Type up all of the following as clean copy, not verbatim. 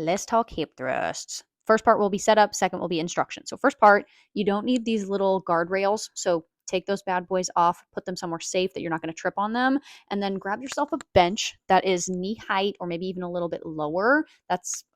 Let's talk hip thrusts. First part will be setup, second will be instruction. So, first part, you don't need these little guardrails. So, take those bad boys off, put them somewhere safe that you're not going to trip on them, and then grab yourself a bench that is knee height or maybe even a little bit lower.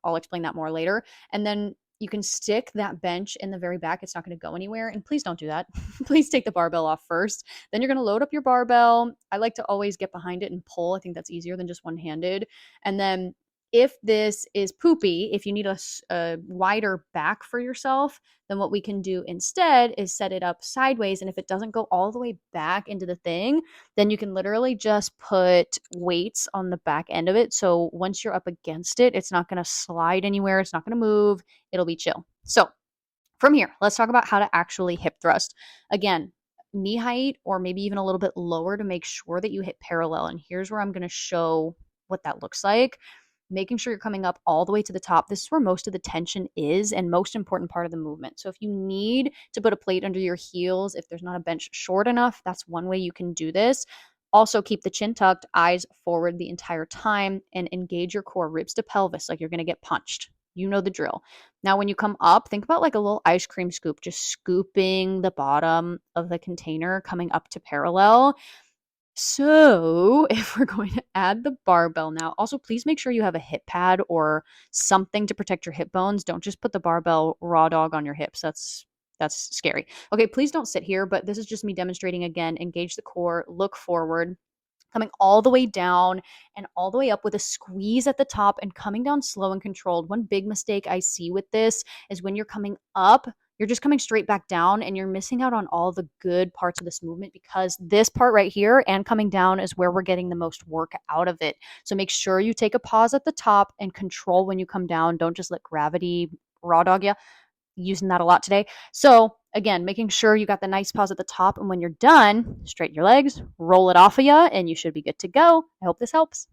I'll explain that more later. And then you can stick that bench in the very back. It's not going to go anywhere. And please don't do that. Please take the barbell off first. Then you're going to load up your barbell. I like to always get behind it and pull. I think that's easier than just one handed. And then if this is poopy, if you need a wider back for yourself, then what we can do instead is set it up sideways. And if it doesn't go all the way back into the thing, then you can literally just put weights on the back end of it. So once you're up against it, it's not going to slide anywhere. It's not going to move. It'll be chill. So from here, let's talk about how to actually hip thrust. Again, knee height or maybe even a little bit lower to make sure that you hit parallel. And here's where I'm going to show what that looks like. Making sure you're coming up all the way to the top. This is where most of the tension is and most important part of the movement. So if you need to put a plate under your heels, if there's not a bench short enough, that's one way you can do this. Also keep the chin tucked, eyes forward the entire time, and engage your core, ribs to pelvis, like you're going to get punched. You know the drill. Now, when you come up, think about like a little ice cream scoop, just scooping the bottom of the container, coming up to parallel. So, if we're going to add the barbell now, also please make sure you have a hip pad or something to protect your hip bones. Don't just put the barbell raw dog on your hips. That's scary. Okay, please don't sit here, but this is just me demonstrating again. Engage the core, look forward, coming all the way down and all the way up with a squeeze at the top and coming down slow and controlled. One big mistake I see with this is when you're coming up, you're just coming straight back down and you're missing out on all the good parts of this movement because this part right here and coming down is where we're getting the most work out of it. So make sure you take a pause at the top and control when you come down. Don't just let gravity raw dog you. Using that a lot today. So again, making sure you got the nice pause at the top. And when you're done, straighten your legs, roll it off of you, and you should be good to go. I hope this helps.